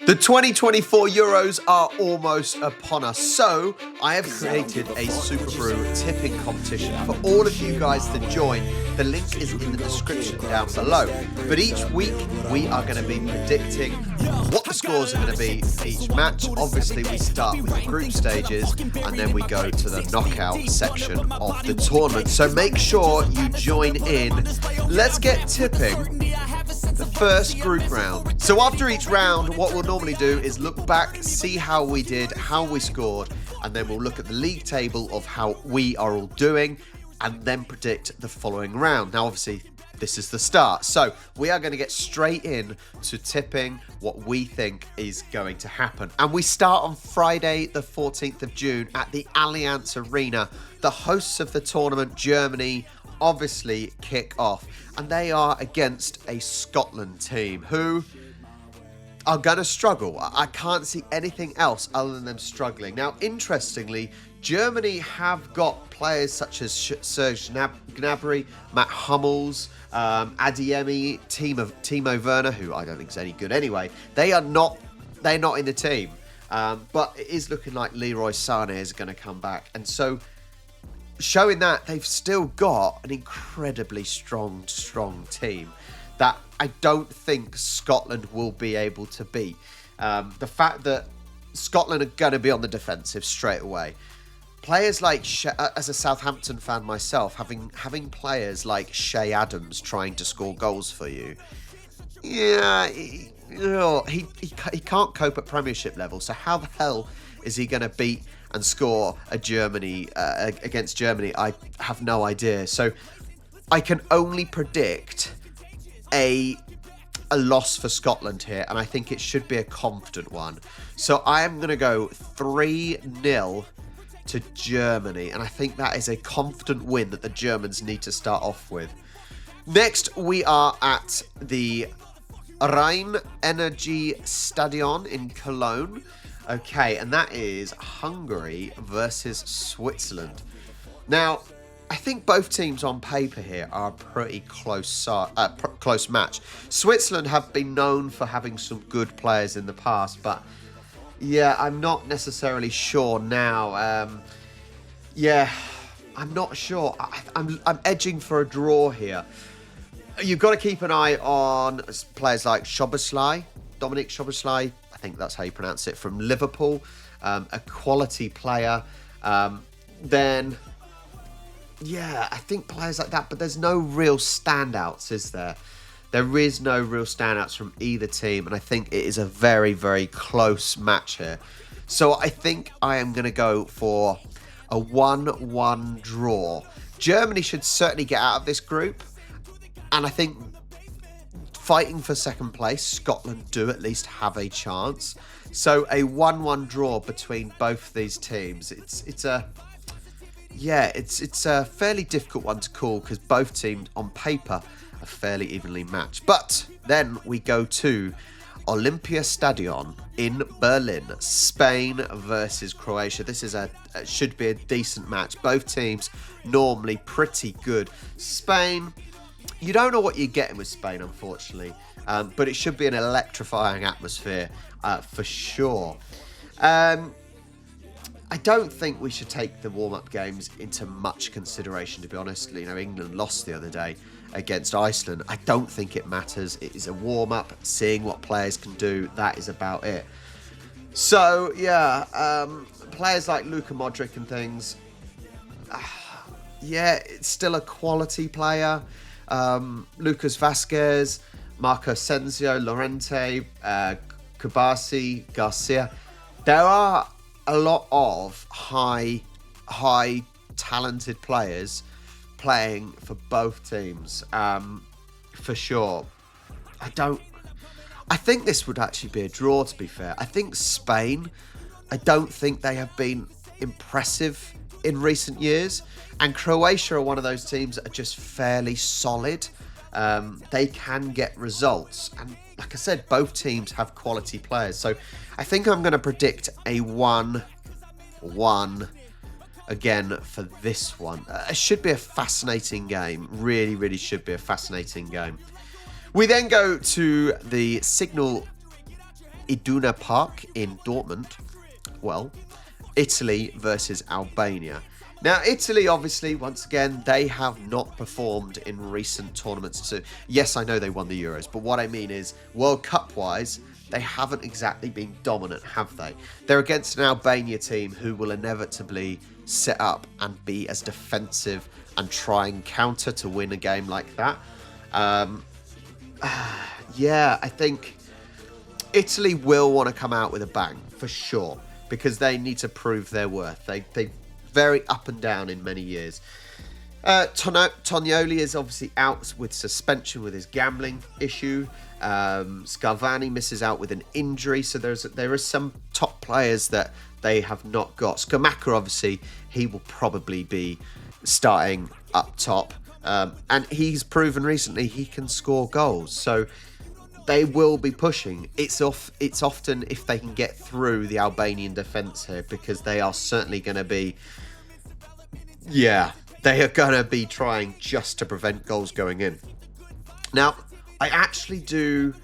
The 2024 Euros are almost upon us, so I have created a Superbru tipping competition for all of you guys to join. The link is in the description down below. But each week, we are going to be predicting what the scores are going to be for each match. Obviously, we start with the group stages, and then we go to the knockout section of the tournament. So make sure you join in. Let's get tipping the first group round. So after each round, what we'll normally do is look back, see how we did, how we scored, and then we'll look at the league table of how we are all doing, and then predict the following round. Now, obviously, this is the start. So we are going to get straight in to tipping what we think is going to happen. And we start on Friday, the 14th of June at the Allianz Arena. The hosts of the tournament, Germany, obviously kick off, and they are against a Scotland team who are going to struggle. I can't see anything else other than them struggling. Now, interestingly, Germany have got players such as Serge Gnabry, Matt Hummels, Adeyemi, Timo Werner, who I don't think is any good anyway. They're not in the team, but it is looking like Leroy Sané is going to come back, and so showing that they've still got an incredibly strong team that I don't think Scotland will be able to beat. The fact that Scotland are going to be on the defensive straight away. Players like, as a Southampton fan myself, having players like Shea Adams trying to score goals for you, yeah, he can't cope at Premiership level. So how the hell is he going to beat and score against Germany? I have no idea. So I can only predict a loss for Scotland here, and I think it should be a confident one. So I am going to go 3-0 to Germany, and I think that is a confident win that the Germans need to start off with. Next, we are at the Rhein Energy Stadion in Cologne. Okay, and that is Hungary versus Switzerland. Now, I think both teams on paper here are a pretty close match. Switzerland have been known for having some good players in the past, but yeah, I'm not necessarily sure now. I'm not sure. I'm edging for a draw here. You've got to keep an eye on players like Dominic Szoboszlai, I think that's how you pronounce it, from Liverpool, a quality player. Then, yeah, I think players like that, but there's no real standouts, is there? There is no real standouts from either team, and I think it is a very, very close match here. So I think I am going to go for a 1-1 draw. Germany should certainly get out of this group, and I think fighting for second place, Scotland do at least have a chance. So a 1-1 draw between both these teams. It's a fairly difficult one to call because both teams on paper are fairly evenly matched. But then we go to Olympia Stadion in Berlin, Spain versus Croatia. This is should be a decent match. Both teams normally pretty good. Spain, you don't know what you're getting with Spain, unfortunately, but it should be an electrifying atmosphere for sure. I don't think we should take the warm-up games into much consideration, to be honest. You know, England lost the other day against Iceland. I don't think it matters. It is a warm-up, seeing what players can do. That is about it. So, yeah, players like Luka Modric and things, yeah, it's still a quality player. Lucas Vazquez, Marco Asensio, Llorente, Kubasi, Garcia. There are a lot of high talented players playing for both teams, for sure. I think this would actually be a draw, to be fair. I think Spain, I don't think they have been impressive in recent years, and Croatia are one of those teams that are just fairly solid. They can get results, and like I said, both teams have quality players. So I think I'm going to predict a 1-1 again for this one. It should be a fascinating game. Really, really should be a fascinating game. We then go to the Signal Iduna Park in Dortmund. Well, Italy versus Albania. Now, Italy, obviously, once again, they have not performed in recent tournaments. So, yes, I know they won the Euros, but what I mean is, World Cup-wise, they haven't exactly been dominant, have they? They're against an Albania team who will inevitably set up and be as defensive and try and counter to win a game like that. Yeah, I think Italy will want to come out with a bang, for sure, because they need to prove their worth. They very up and down in many years. Tonioli is obviously out with suspension with his gambling issue. Scarvani misses out with an injury, so there are some top players that they have not got. Skamaka, obviously, he will probably be starting up top, and he's proven recently he can score goals, so they will be pushing. It's often if they can get through the Albanian defence here, because they are certainly going to be, they are going to be trying just to prevent goals going in. Now, I actually do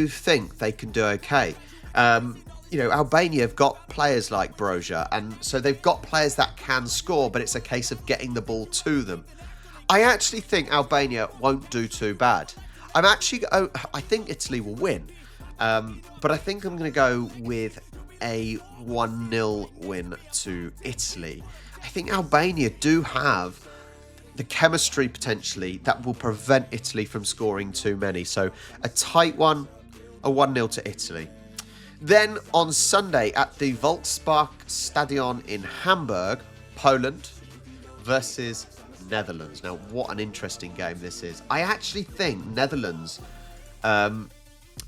think they can do okay. Albania have got players like Broja, and so they've got players that can score, but it's a case of getting the ball to them. I actually think Albania won't do too bad. I think Italy will win, but I think I'm going to go with a 1-0 win to Italy. I think Albania do have the chemistry potentially that will prevent Italy from scoring too many. So a tight one, a 1-0 to Italy. Then on Sunday at the Volkspark Stadion in Hamburg, Poland versus Netherlands. Now, what an interesting game this is. I actually think Netherlands are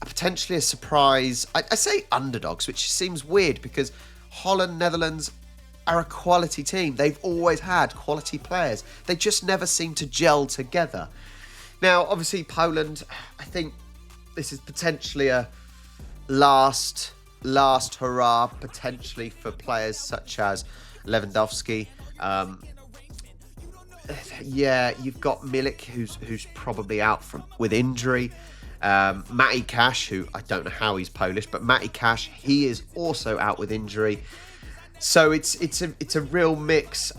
potentially a surprise. I say underdogs, which seems weird because Holland, Netherlands are a quality team. They've always had quality players. They just never seem to gel together. Now, obviously, Poland, I think this is potentially a last hurrah, potentially for players such as Lewandowski. You've got Milik, who's probably out with injury. Matty Cash, who I don't know how he's Polish, but Matty Cash, he is also out with injury. So it's a real mix.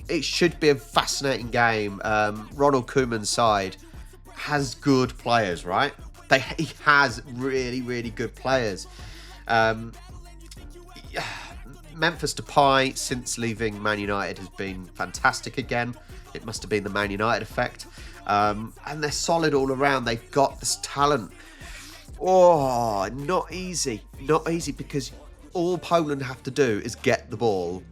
It should be a fascinating game. Ronald Koeman's side has good players, right? He has really, really good players. Memphis Depay, since leaving Man United, has been fantastic again. It must have been the Man United effect. And they're solid all around. They've got this talent. Oh, not easy. Not easy, because all Poland have to do is get the ball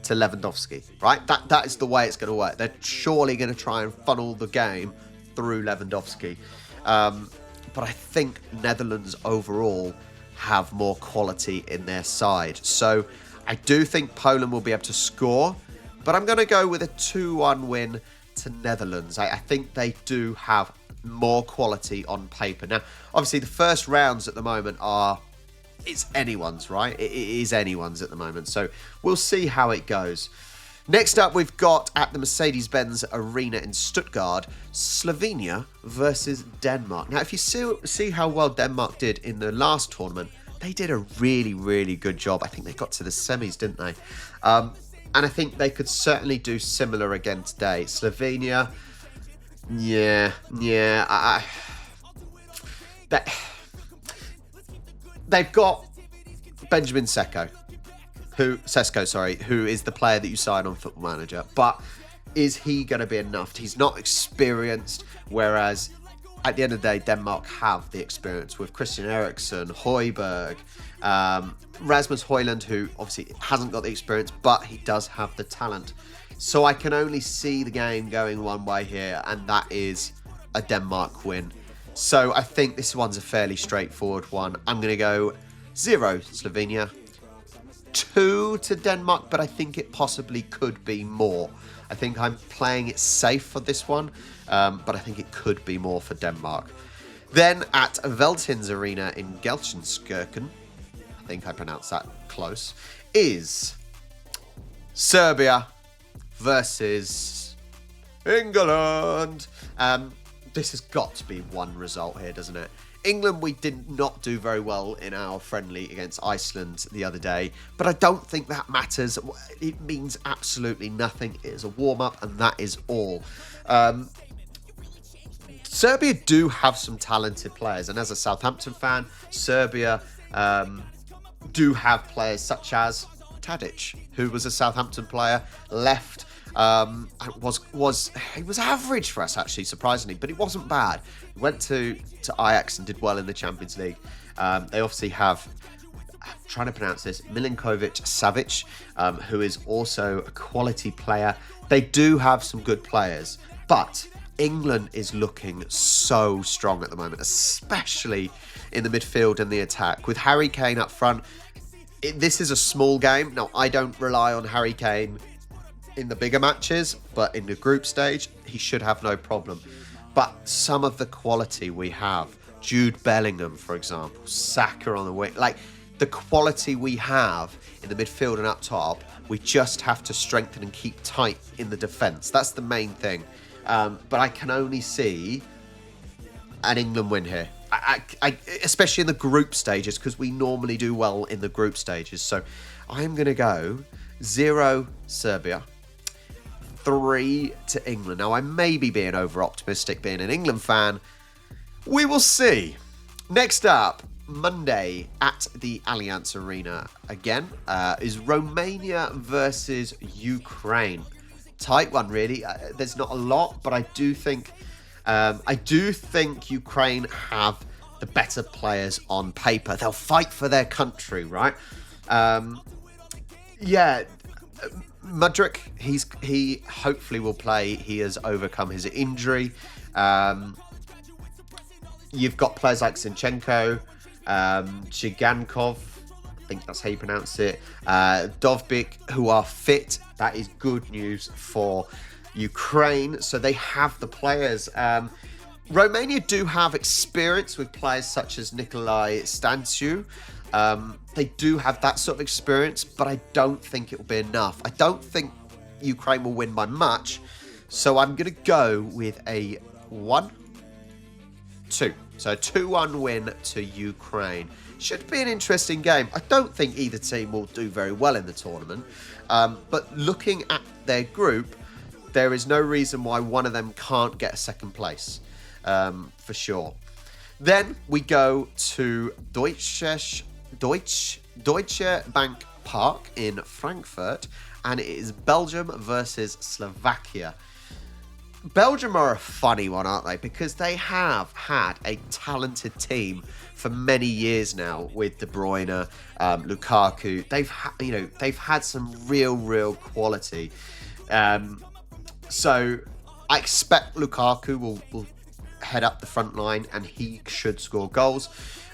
to Lewandowski, right? That is the way it's going to work. They're surely going to try and funnel the game through Lewandowski. But I think Netherlands overall have more quality in their side. So I do think Poland will be able to score, but I'm going to go with a 2-1 win to Netherlands. I think they do have more quality on paper. Now, obviously, the first rounds at the moment it's anyone's, right? It is anyone's at the moment. So we'll see how it goes. Next up, we've got at the Mercedes-Benz Arena in Stuttgart, Slovenia versus Denmark. Now, if you see how well Denmark did in the last tournament, they did a really, really good job. I think they got to the semis, didn't they? And I think they could certainly do similar again today. Slovenia, they've got Benjamin Sesko, who is the player that you sign on Football Manager. But is he going to be enough? He's not experienced, whereas at the end of the day, Denmark have the experience with Christian Eriksen, Højbjerg, Rasmus Højlund, who obviously hasn't got the experience, but he does have the talent. So I can only see the game going one way here, and that is a Denmark win. So I think this one's a fairly straightforward one. I'm going to go 0 Slovenia, 2 to Denmark, but I think it possibly could be more. I think I'm playing it safe for this one, but I think it could be more for Denmark. Then at Veltins Arena in Gelsenkirchen, I think I pronounced that close, is Serbia versus England. This has got to be one result here, doesn't it? England, we did not do very well in our friendly against Iceland the other day, but I don't think that matters. It means absolutely nothing. It is a warm-up, and that is all. Serbia do have some talented players, and as a Southampton fan, Serbia do have players such as Tadic, who was a Southampton player, left. He was average for us, actually, surprisingly, but it wasn't bad. He went to Ajax and did well in the Champions League. They obviously have, I'm trying to pronounce this, Milinkovic Savic, who is also a quality player. They do have some good players, but England is looking so strong at the moment, especially in the midfield and the attack. With Harry Kane up front, this is a small game. Now, I don't rely on Harry Kane in the bigger matches, but in the group stage, he should have no problem. But some of the quality we have, Jude Bellingham, for example, Saka on the wing, like the quality we have in the midfield and up top, we just have to strengthen and keep tight in the defence. That's the main thing. But I can only see an England win here, I especially in the group stages, because we normally do well in the group stages. So I'm going to go 0 Serbia, 3 to England. Now, I may be being over-optimistic being an England fan. We will see. Next up, Monday at the Allianz Arena again, is Romania versus Ukraine. Tight one, really. There's not a lot, but I do think Ukraine have the better players on paper. They'll fight for their country, right? Mudryk, he hopefully will play. He has overcome his injury. You've got players like Zinchenko, Chigankov, I think that's how you pronounce it, Dovbyk, who are fit. That is good news for Ukraine. So they have the players. Romania do have experience with players such as Nikolai Stanciu. They do have that sort of experience, but I don't think it will be enough. I don't think Ukraine will win by much. So I'm going to go with a 1-2. So a 2-1 win to Ukraine. Should be an interesting game. I don't think either team will do very well in the tournament. But looking at their group, there is no reason why one of them can't get a second place, for sure. Then we go to Deutsche Bank Park in Frankfurt, and it is Belgium versus Slovakia. Belgium are a funny one, aren't they? Because they have had a talented team for many years now with De Bruyne, Lukaku. They've had some real quality. So I expect Lukaku will head up the front line and he should score goals.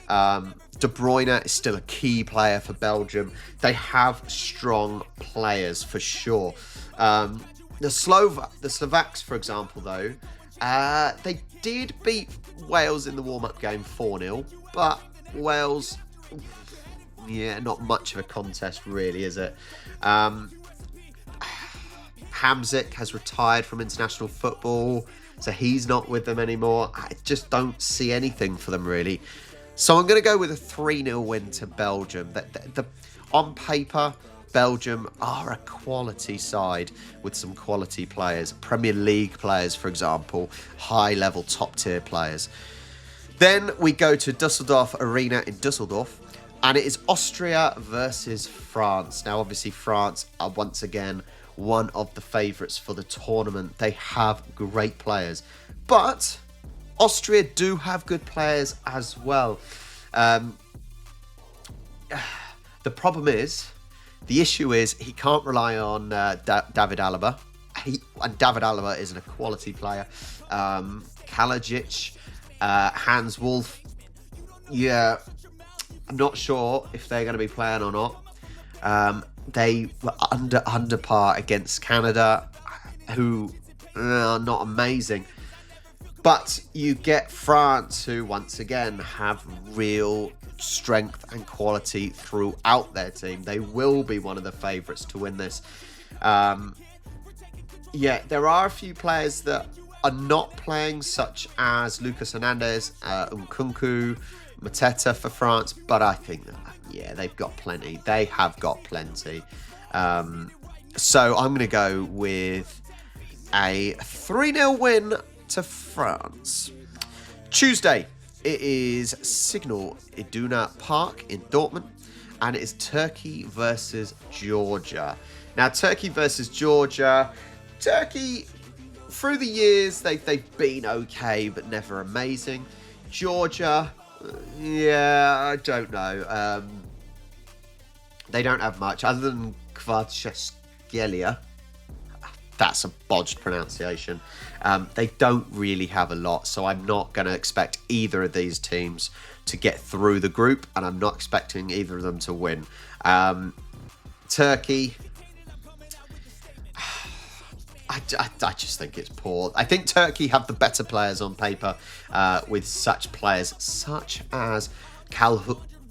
De Bruyne is still a key player for Belgium. They have strong players for sure. The Slovaks, for example, though, they did beat Wales in the warm-up game 4-0, but Wales, not much of a contest really, is it? Hamzik has retired from international football, so he's not with them anymore. I just don't see anything for them, really. So I'm going to go with a 3-0 win to Belgium. On paper, Belgium are a quality side with some quality players. Premier League players, for example. High-level, top-tier players. Then we go to Düsseldorf Arena in Düsseldorf. And it is Austria versus France. Now, obviously, France are once again one of the favourites for the tournament. They have great players. But Austria do have good players as well. The problem is, the issue is he can't rely on David Alaba. And David Alaba isn't a quality player. Kalajic, Hans Wolf. Yeah, I'm not sure if they're going to be playing or not. They were under par against Canada, who are not amazing. But you get France, who once again have real strength and quality throughout their team. They will be one of the favourites to win this. There are a few players that are not playing, such as Lucas Hernandez, Nkunku, Mateta for France, but I think that, yeah, they've got plenty. They have got plenty. So I'm going to go with a 3-0 win to France. Tuesday, it is Signal Iduna Park in Dortmund, and it is Turkey versus Georgia. Now, Turkey versus Georgia. Turkey, through the years, they've been okay, but never amazing. Georgia, yeah, I don't know. They don't have much other than Kvaratskhelia. That's a bodged pronunciation. They don't really have a lot, so I'm not going to expect either of these teams to get through the group, and I'm not expecting either of them to win. Turkey, I just think it's poor. I think Turkey have the better players on paper, with such players such as Kalhanoglu.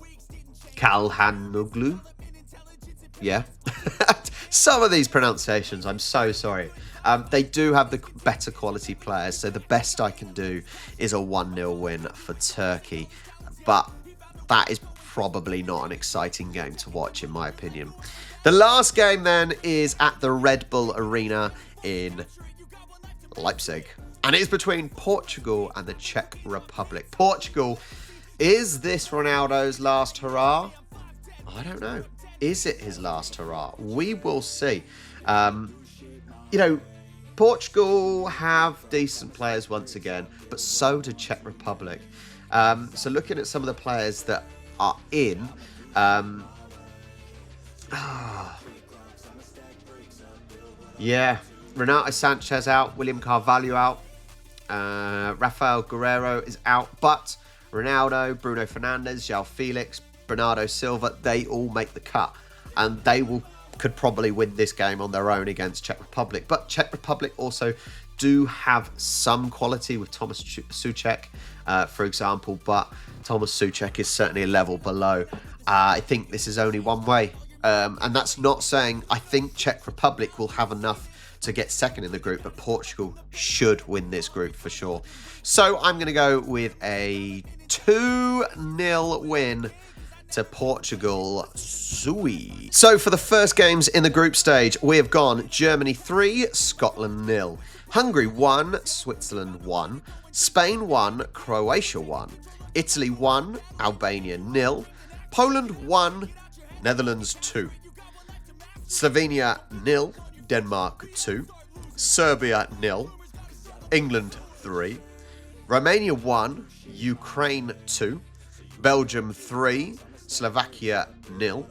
Yeah. Some of these pronunciations, I'm so sorry. They do have the better quality players, so the best I can do is a 1-0 win for Turkey. But that is probably not an exciting game to watch, in my opinion. The last game, then, is at the Red Bull Arena in Leipzig. And it is between Portugal and the Czech Republic. Portugal, is this Ronaldo's last hurrah? I don't know. Is it his last hurrah? We will see. Portugal have decent players once again, but so do Czech Republic. So looking at some of the players that are in, yeah, Renato Sanchez out, William Carvalho out, Rafael Guerreiro is out, but Ronaldo, Bruno Fernandes, João Felix, Bernardo Silva, they all make the cut, and they could probably win this game on their own against Czech Republic. But Czech Republic also do have some quality with Thomas Souček, for example, but Thomas Souček is certainly a level below. I think this is only one way, and that's not saying I think Czech Republic will have enough to get second in the group, but Portugal should win this group for sure. So I'm going to go with a 2-0 win to Portugal. Zooey. So for the first games in the group stage, we have gone Germany 3, Scotland 0. Hungary 1, Switzerland 1. Spain 1, Croatia 1. Italy 1, Albania 0. Poland 1, Netherlands 2. Slovenia 0, Denmark 2. Serbia 0. England 3. Romania 1, Ukraine 2. Belgium 3, Slovakia 0,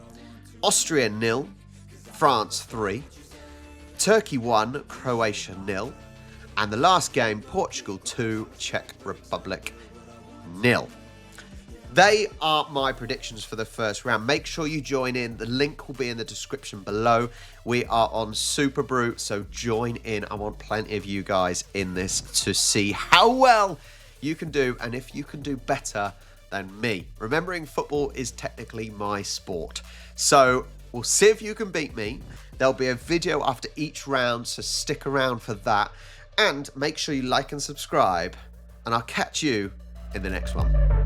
Austria 0, France 3, Turkey 1, Croatia 0, and the last game, Portugal 2, Czech Republic 0. They are my predictions for the first round. Make sure you join in. The link will be in the description below. We are on Superbru, so join in. I want plenty of you guys in this to see how well you can do, and if you can do better than me. Remembering football is technically my sport. So we'll see if you can beat me. There'll be a video after each round, so stick around for that. And make sure you like and subscribe, and I'll catch you in the next one.